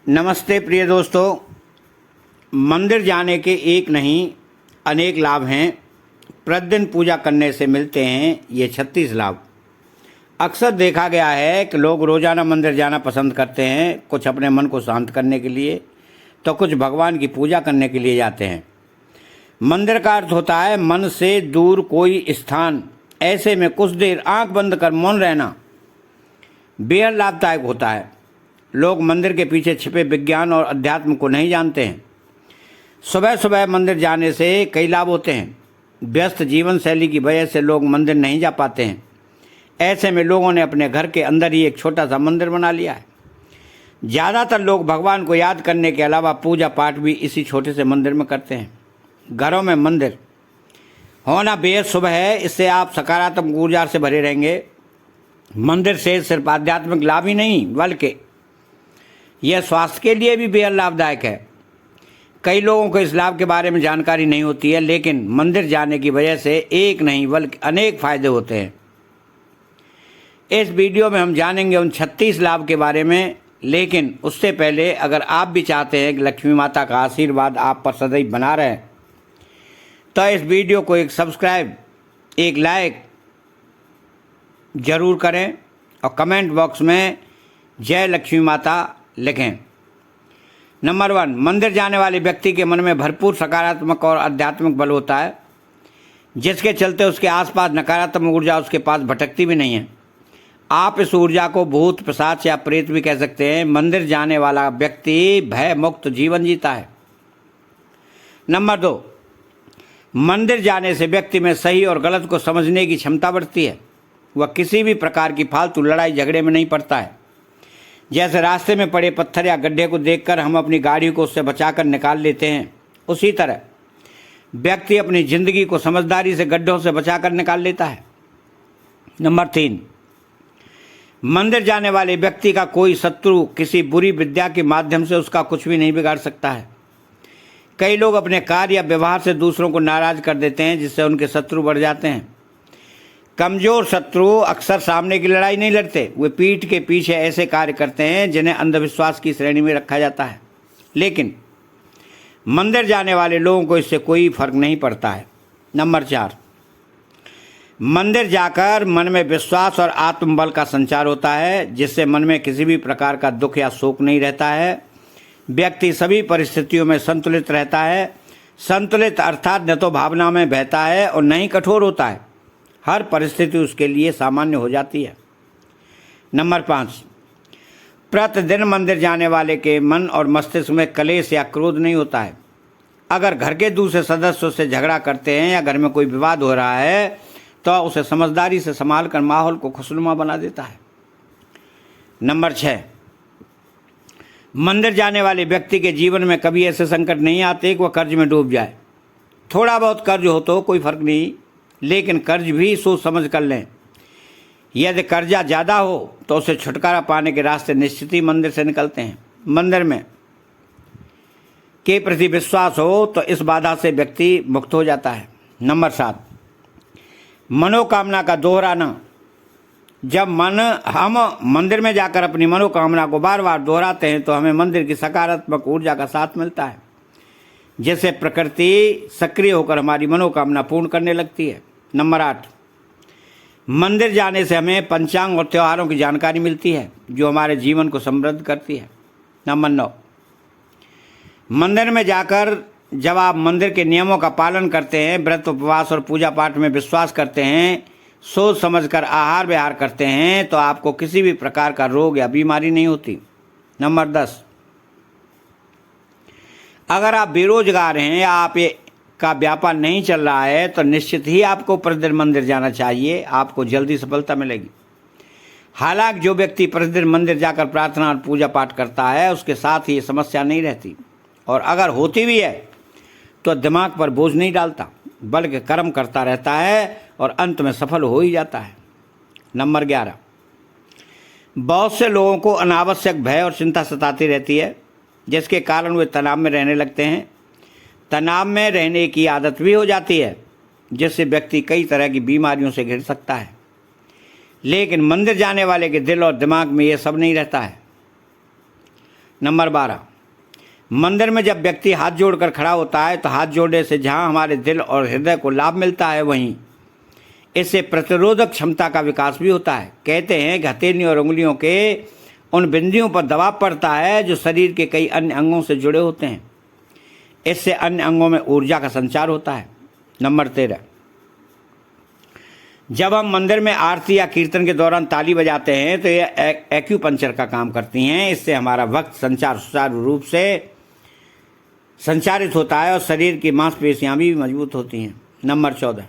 नमस्ते प्रिय दोस्तों। मंदिर जाने के एक नहीं अनेक लाभ हैं। प्रतिदिन पूजा करने से मिलते हैं ये 36 लाभ। अक्सर देखा गया है कि लोग रोज़ाना मंदिर जाना पसंद करते हैं, कुछ अपने मन को शांत करने के लिए तो कुछ भगवान की पूजा करने के लिए जाते हैं। मंदिर का अर्थ होता है मन से दूर कोई स्थान। ऐसे में कुछ देर आंख बंद कर मौन रहना बेहद लाभदायक होता है। लोग मंदिर के पीछे छिपे विज्ञान और अध्यात्म को नहीं जानते हैं। सुबह सुबह मंदिर जाने से कई लाभ होते हैं। व्यस्त जीवन शैली की वजह से लोग मंदिर नहीं जा पाते हैं। ऐसे में लोगों ने अपने घर के अंदर ही एक छोटा सा मंदिर बना लिया है। ज़्यादातर लोग भगवान को याद करने के अलावा पूजा पाठ भी इसी छोटे से मंदिर में करते हैं। घरों में मंदिर होना बेहद शुभ है। इससे आप सकारात्मक ऊर्जा से भरे रहेंगे। मंदिर से सिर्फ आध्यात्मिक लाभ ही नहीं बल्कि यह स्वास्थ्य के लिए भी बेहद लाभदायक है। कई लोगों को इस लाभ के बारे में जानकारी नहीं होती है, लेकिन मंदिर जाने की वजह से एक नहीं बल्कि अनेक फायदे होते हैं। इस वीडियो में हम जानेंगे उन 36 लाभ के बारे में, लेकिन उससे पहले अगर आप भी चाहते हैं कि लक्ष्मी माता का आशीर्वाद आप पर सदैव बना रहे तो इस वीडियो को एक सब्सक्राइब, एक लाइक ज़रूर करें और कमेंट बॉक्स में जय लक्ष्मी माता लिखें। नंबर 1, मंदिर जाने वाले व्यक्ति के मन में भरपूर सकारात्मक और आध्यात्मिक बल होता है, जिसके चलते उसके आसपास नकारात्मक ऊर्जा उसके पास भटकती भी नहीं है। आप इस ऊर्जा को भूत, पिशाच या प्रेत भी कह सकते हैं। मंदिर जाने वाला व्यक्ति भय मुक्त जीवन जीता है। नंबर 2, मंदिर जाने से व्यक्ति में सही और गलत को समझने की क्षमता बढ़ती है। वह किसी भी प्रकार की फालतू लड़ाई झगड़े में नहीं पड़ता है। जैसे रास्ते में पड़े पत्थर या गड्ढे को देखकर हम अपनी गाड़ी को उससे बचाकर निकाल लेते हैं, उसी तरह व्यक्ति अपनी जिंदगी को समझदारी से गड्ढों से बचाकर निकाल लेता है। नंबर 3, मंदिर जाने वाले व्यक्ति का कोई शत्रु किसी बुरी विद्या के माध्यम से उसका कुछ भी नहीं बिगाड़ सकता है। कई लोग अपने कार्य या व्यवहार से दूसरों को नाराज कर देते हैं, जिससे उनके शत्रु बढ़ जाते हैं। कमज़ोर शत्रु अक्सर सामने की लड़ाई नहीं लड़ते, वे पीठ के पीछे ऐसे कार्य करते हैं जिन्हें अंधविश्वास की श्रेणी में रखा जाता है। लेकिन मंदिर जाने वाले लोगों को इससे कोई फर्क नहीं पड़ता है। नंबर 4, मंदिर जाकर मन में विश्वास और आत्मबल का संचार होता है, जिससे मन में किसी भी प्रकार का दुख या शोक नहीं रहता है। व्यक्ति सभी परिस्थितियों में संतुलित रहता है। संतुलित अर्थात न तो भावना में बहता है और न ही कठोर होता है। हर परिस्थिति उसके लिए सामान्य हो जाती है। नंबर 5, प्रतिदिन मंदिर जाने वाले के मन और मस्तिष्क में क्लेश या क्रोध नहीं होता है। अगर घर के दूसरे सदस्यों से झगड़ा करते हैं या घर में कोई विवाद हो रहा है तो उसे समझदारी से संभाल कर माहौल को खुशनुमा बना देता है। नंबर 6, मंदिर जाने वाले व्यक्ति के जीवन में कभी ऐसे संकट नहीं आते कि वह कर्ज में डूब जाए। थोड़ा बहुत कर्ज हो तो कोई फर्क नहीं, लेकिन कर्ज भी सोच समझ कर लें। यदि कर्जा ज़्यादा हो तो उसे छुटकारा पाने के रास्ते निश्चित ही मंदिर से निकलते हैं। मंदिर में के प्रति विश्वास हो तो इस बाधा से व्यक्ति मुक्त हो जाता है। नंबर 7, मनोकामना का दोहराना। जब हम मंदिर में जाकर अपनी मनोकामना को बार बार दोहराते हैं तो हमें मंदिर की सकारात्मक ऊर्जा का साथ मिलता है, जिससे प्रकृति सक्रिय होकर हमारी मनोकामना पूर्ण करने लगती है। नंबर 8, मंदिर जाने से हमें पंचांग और त्योहारों की जानकारी मिलती है, जो हमारे जीवन को समृद्ध करती है। नंबर 9, मंदिर में जाकर जब आप मंदिर के नियमों का पालन करते हैं, व्रत, उपवास और पूजा पाठ में विश्वास करते हैं, सोच समझकर आहार विहार करते हैं, तो आपको किसी भी प्रकार का रोग या बीमारी नहीं होती। नंबर 10, अगर आप बेरोजगार हैं या आप का व्यापार नहीं चल रहा है तो निश्चित ही आपको प्रतिदिन मंदिर जाना चाहिए। आपको जल्दी सफलता मिलेगी। हालांकि जो व्यक्ति प्रतिदिन मंदिर जाकर प्रार्थना और पूजा पाठ करता है उसके साथ ही ये समस्या नहीं रहती, और अगर होती भी है तो दिमाग पर बोझ नहीं डालता बल्कि कर्म करता रहता है और अंत में सफल हो ही जाता है। नंबर 11, बहुत से लोगों को अनावश्यक भय और चिंता सताती रहती है, जिसके कारण वे तनाव में रहने लगते हैं। तनाव में रहने की आदत भी हो जाती है, जिससे व्यक्ति कई तरह की बीमारियों से घिर सकता है। लेकिन मंदिर जाने वाले के दिल और दिमाग में ये सब नहीं रहता है। नंबर 12, मंदिर में जब व्यक्ति हाथ जोड़कर खड़ा होता है तो हाथ जोड़ने से जहाँ हमारे दिल और हृदय को लाभ मिलता है, वहीं इससे प्रतिरोधक क्षमता का विकास भी होता है। कहते हैं कि हथेलियों और उंगलियों के उन बिंदुओं पर दबाव पड़ता है जो शरीर के कई अन्य अंगों से जुड़े होते हैं। इससे अन्य अंगों में ऊर्जा का संचार होता है। नंबर 13, जब हम मंदिर में आरती या कीर्तन के दौरान ताली बजाते हैं तो ये एक्यूपंक्चर का काम करती हैं। इससे हमारा वक्त संचार सुचारू रूप से संचारित होता है और शरीर की मांसपेशियां भी मजबूत होती हैं। नंबर 14,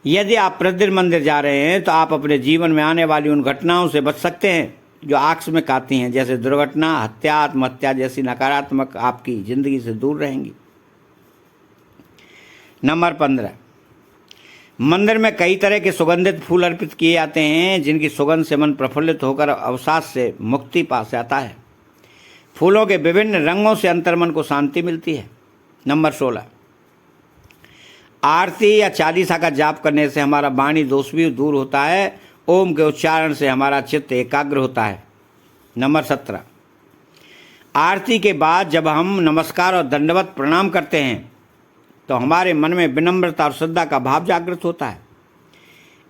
यदि आप प्रतिदिन मंदिर जा रहे हैं तो आप अपने जीवन में आने वाली उन घटनाओं से बच सकते हैं जो आकस्मिक आती हैं, जैसे दुर्घटना, हत्या, आत्महत्या जैसी नकारात्मक आपकी जिंदगी से दूर रहेंगी। नंबर 15, मंदिर में कई तरह के सुगंधित फूल अर्पित किए जाते हैं जिनकी सुगंध से मन प्रफुल्लित होकर अवसाद से मुक्ति पा जाता है। फूलों के विभिन्न रंगों से अंतर्मन को शांति मिलती है। नंबर 16, आरती या चालीसा का जाप करने से हमारा वाणी दोष भी दूर होता है। ओम के उच्चारण से हमारा चित्त एकाग्र होता है। नंबर 17, आरती के बाद जब हम नमस्कार और दंडवत प्रणाम करते हैं तो हमारे मन में विनम्रता और श्रद्धा का भाव जागृत होता है।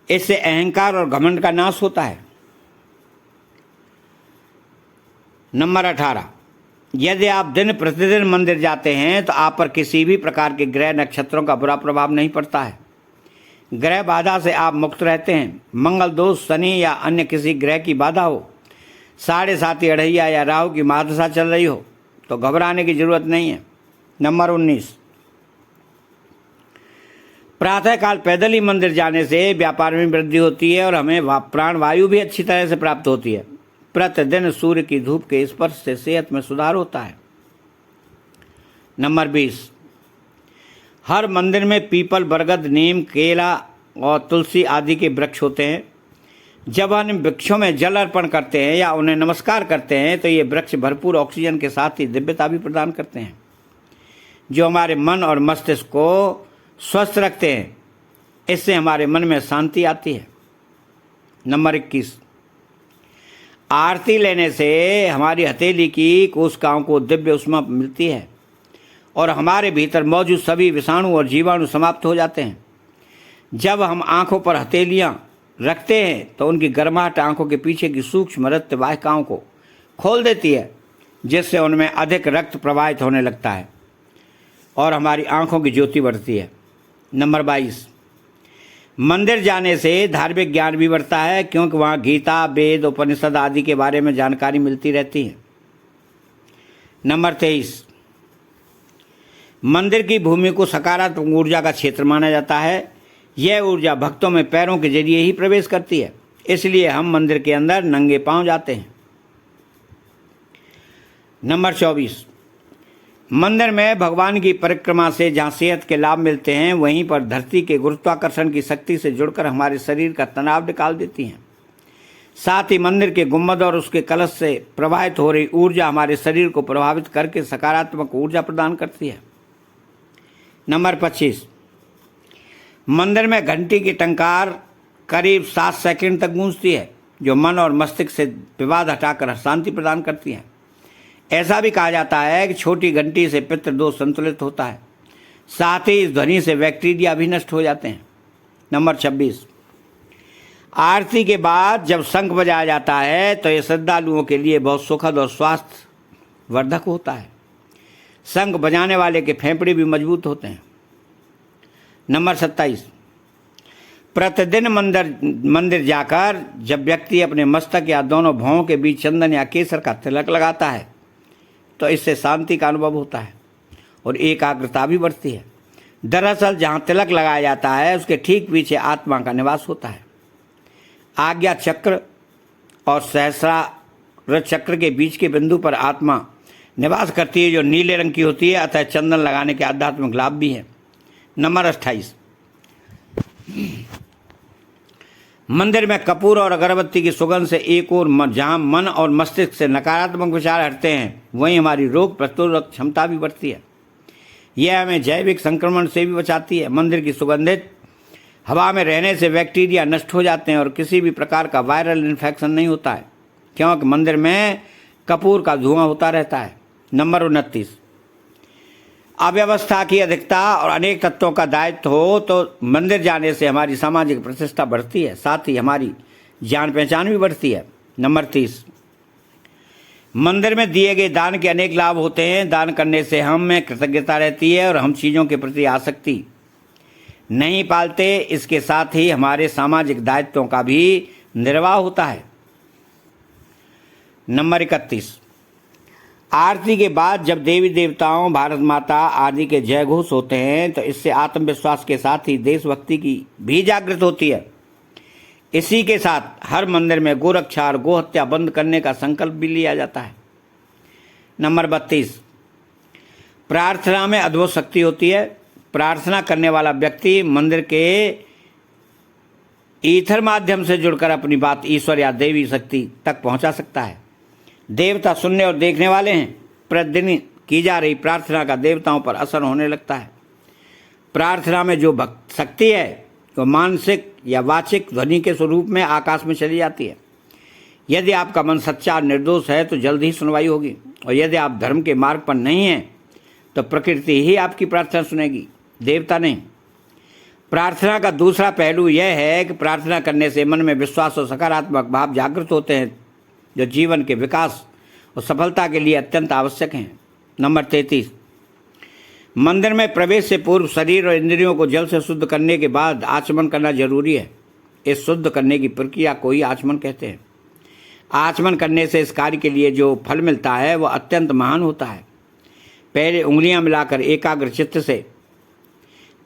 इससे अहंकार और घमंड का नाश होता है। नंबर 18, यदि आप दिन प्रतिदिन मंदिर जाते हैं तो आप पर किसी भी प्रकार के ग्रह नक्षत्रों का बुरा प्रभाव नहीं पड़ता है। ग्रह बाधा से आप मुक्त रहते हैं। मंगल दोष, शनि या अन्य किसी ग्रह की बाधा हो, 7.5 अढ़ैया या राहु की महादशा चल रही हो तो घबराने की जरूरत नहीं है। नंबर 19, प्रातःकाल पैदल ही मंदिर जाने से व्यापार में वृद्धि होती है और हमें प्राणवायु भी अच्छी तरह से प्राप्त होती है। प्रतिदिन सूर्य की धूप के स्पर्श से सेहत में सुधार होता है। नंबर 20, हर मंदिर में पीपल, बरगद, नीम, केला और तुलसी आदि के वृक्ष होते हैं। जब हम वृक्षों में जल अर्पण करते हैं या उन्हें नमस्कार करते हैं तो ये वृक्ष भरपूर ऑक्सीजन के साथ ही दिव्यता भी प्रदान करते हैं जो हमारे मन और मस्तिष्क को स्वस्थ रखते हैं। इससे हमारे मन में शांति आती है। नंबर 21, आरती लेने से हमारी हथेली की कोशिकाओं को दिव्य ऊष्मा मिलती है और हमारे भीतर मौजूद सभी विषाणु और जीवाणु समाप्त हो जाते हैं। जब हम आँखों पर हथेलियाँ रखते हैं तो उनकी गर्माहट आँखों के पीछे की सूक्ष्म रक्त वाहिकाओं को खोल देती है जिससे उनमें अधिक रक्त प्रवाहित होने लगता है और हमारी आँखों की ज्योति बढ़ती है। नंबर 22, मंदिर जाने से धार्मिक ज्ञान भी बढ़ता है क्योंकि वहाँ गीता, वेद, उपनिषद आदि के बारे में जानकारी मिलती रहती है। नंबर 23, मंदिर की भूमि को सकारात्मक ऊर्जा का क्षेत्र माना जाता है। यह ऊर्जा भक्तों में पैरों के जरिए ही प्रवेश करती है, इसलिए हम मंदिर के अंदर नंगे पांव जाते हैं। नंबर 24, मंदिर में भगवान की परिक्रमा से जहाँ सेहत के लाभ मिलते हैं वहीं पर धरती के गुरुत्वाकर्षण की शक्ति से जुड़कर हमारे शरीर का तनाव निकाल देती हैं। साथ ही मंदिर के गुंबद और उसके कलश से प्रवाहित हो रही ऊर्जा हमारे शरीर को प्रभावित करके सकारात्मक ऊर्जा प्रदान करती है। नंबर 25, मंदिर में घंटी की टंकार करीब 7 सेकंड तक गूंजती है जो मन और मस्तिष्क से विवाद हटाकर शांति प्रदान करती है। ऐसा भी कहा जाता है कि छोटी घंटी से पितृदोष संतुलित होता है, साथ ही इस ध्वनि से बैक्टीरिया भी नष्ट हो जाते हैं। नंबर 26, आरती के बाद जब शंख बजाया जाता है तो ये श्रद्धालुओं के लिए बहुत सुखद और स्वास्थ्य वर्धक होता है। शंख बजाने वाले के फेफड़े भी मजबूत होते हैं। नंबर 27, प्रतिदिन मंदिर जाकर जब व्यक्ति अपने मस्तक या दोनों भौं के बीच चंदन या केसर का तिलक लगाता है तो इससे शांति का अनुभव होता है और एकाग्रता भी बढ़ती है। दरअसल जहाँ तिलक लगाया जाता है उसके ठीक पीछे आत्मा का निवास होता है। आज्ञा चक्र और सहस्रार चक्र के बीच के बिंदु पर आत्मा निवास करती है जो नीले रंग की होती है, अतः चंदन लगाने के आध्यात्मिक लाभ भी हैं। नंबर 28, मंदिर में कपूर और अगरबत्ती की सुगंध से एक और जहाँ मन और मस्तिष्क से नकारात्मक विचार हटते हैं वहीं हमारी रोग प्रतिरोधक क्षमता भी बढ़ती है। यह हमें जैविक संक्रमण से भी बचाती है। मंदिर की सुगंधित हवा में रहने से बैक्टीरिया नष्ट हो जाते हैं और किसी भी प्रकार का वायरल इन्फेक्शन नहीं होता है क्योंकि मंदिर में कपूर का धुआं होता रहता है। नंबर 29, अव्यवस्था की अधिकता और अनेक तत्वों का दायित्व हो तो मंदिर जाने से हमारी सामाजिक प्रतिष्ठा बढ़ती है, साथ ही हमारी जान पहचान भी बढ़ती है। नंबर 30, मंदिर में दिए गए दान के अनेक लाभ होते हैं। दान करने से हम में कृतज्ञता रहती है और हम चीज़ों के प्रति आसक्ति नहीं पालते। इसके साथ ही हमारे सामाजिक दायित्वों का भी निर्वाह होता है। नंबर 31, आरती के बाद जब देवी देवताओं, भारत माता आदि के जय घोष होते हैं तो इससे आत्मविश्वास के साथ ही देशभक्ति की भी जागृत होती है। इसी के साथ हर मंदिर में गोरक्षा और गोहत्या बंद करने का संकल्प भी लिया जाता है। नंबर 32, प्रार्थना में अद्भुत शक्ति होती है। प्रार्थना करने वाला व्यक्ति मंदिर के ईथर माध्यम से जुड़कर अपनी बात ईश्वर या देवी शक्ति तक पहुंचा सकता है। देवता सुनने और देखने वाले हैं। प्रतिदिन की जा रही प्रार्थना का देवताओं पर असर होने लगता है। प्रार्थना में जो भक्त शक्ति है वो मानसिक या वाचिक ध्वनि के स्वरूप में आकाश में चली जाती है। यदि आपका मन सच्चा और निर्दोष है तो जल्द ही सुनवाई होगी, और यदि आप धर्म के मार्ग पर नहीं हैं तो प्रकृति ही आपकी प्रार्थना सुनेगी, देवता नहीं। प्रार्थना का दूसरा पहलू यह है कि प्रार्थना करने से मन में विश्वास और सकारात्मक भाव जागृत होते हैं, जो जीवन के विकास और सफलता के लिए अत्यंत आवश्यक हैं। नंबर 33, मंदिर में प्रवेश से पूर्व शरीर और इंद्रियों को जल से शुद्ध करने के बाद आचमन करना जरूरी है। इस शुद्ध करने की प्रक्रिया को ही आचमन कहते हैं। आचमन करने से इस कार्य के लिए जो फल मिलता है वह अत्यंत महान होता है। पहले उंगलियां मिलाकर एकाग्र चित्त से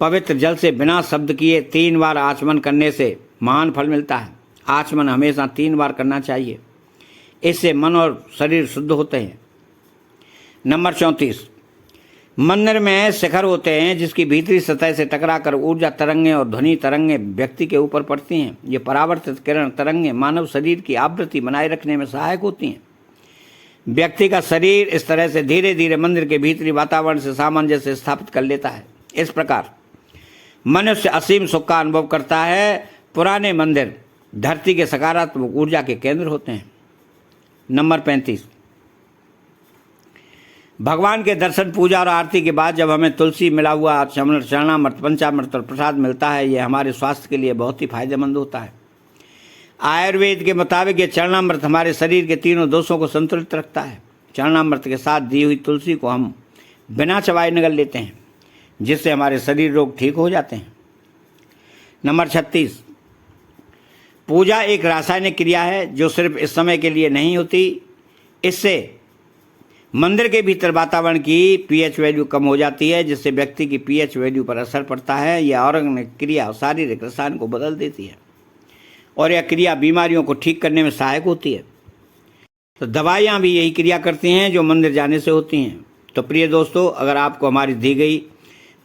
पवित्र जल से बिना शब्द किए 3 बार आचमन करने से महान फल मिलता है। आचमन हमेशा 3 बार करना चाहिए, इससे मन और शरीर शुद्ध होते हैं। नंबर 34, मंदिर में शिखर होते हैं जिसकी भीतरी सतह से टकराकर ऊर्जा तरंगें और ध्वनि तरंगें व्यक्ति के ऊपर पड़ती हैं। ये परावर्तित किरण तरंगें मानव शरीर की आवृत्ति बनाए रखने में सहायक होती हैं। व्यक्ति का शरीर इस तरह से धीरे धीरे मंदिर के भीतरी वातावरण से सामंजस्य स्थापित कर लेता है। इस प्रकार मनुष्य असीम सुख का अनुभव करता है। पुराने मंदिर धरती के सकारात्मक ऊर्जा के केंद्र होते हैं। नंबर 35, भगवान के दर्शन, पूजा और आरती के बाद जब हमें तुलसी मिला हुआ चरणामृत, पंचामृत और प्रसाद मिलता है, यह हमारे स्वास्थ्य के लिए बहुत ही फायदेमंद होता है। आयुर्वेद के मुताबिक ये चरणामृत हमारे शरीर के तीनों दोषों को संतुलित रखता है। चरणामृत के साथ दी हुई तुलसी को हम बिना चबाए निगल लेते हैं, जिससे हमारे शरीर रोग ठीक हो जाते हैं। नंबर 36, पूजा एक रासायनिक क्रिया है जो सिर्फ इस समय के लिए नहीं होती। इससे मंदिर के भीतर वातावरण की पीएच वैल्यू कम हो जाती है, जिससे व्यक्ति की पीएच वैल्यू पर असर पड़ता है। यह ऑर्गेनिक क्रिया और शारीरिक रसायन को बदल देती है और यह क्रिया बीमारियों को ठीक करने में सहायक होती है। तो दवाइयाँ भी यही क्रिया करती हैं जो मंदिर जाने से होती हैं। तो प्रिय दोस्तों, अगर आपको हमारी दी गई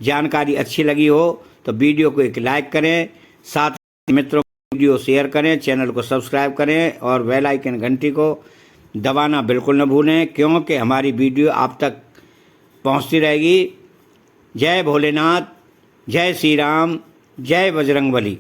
जानकारी अच्छी लगी हो तो वीडियो को एक लाइक करें, साथ ही मित्रों को वीडियो शेयर करें, चैनल को सब्सक्राइब करें और बेल आइकन घंटी को दबाना बिल्कुल न भूलें, क्योंकि हमारी वीडियो आप तक पहुंचती रहेगी। जय भोलेनाथ, जय श्री राम, जय बजरंगबली।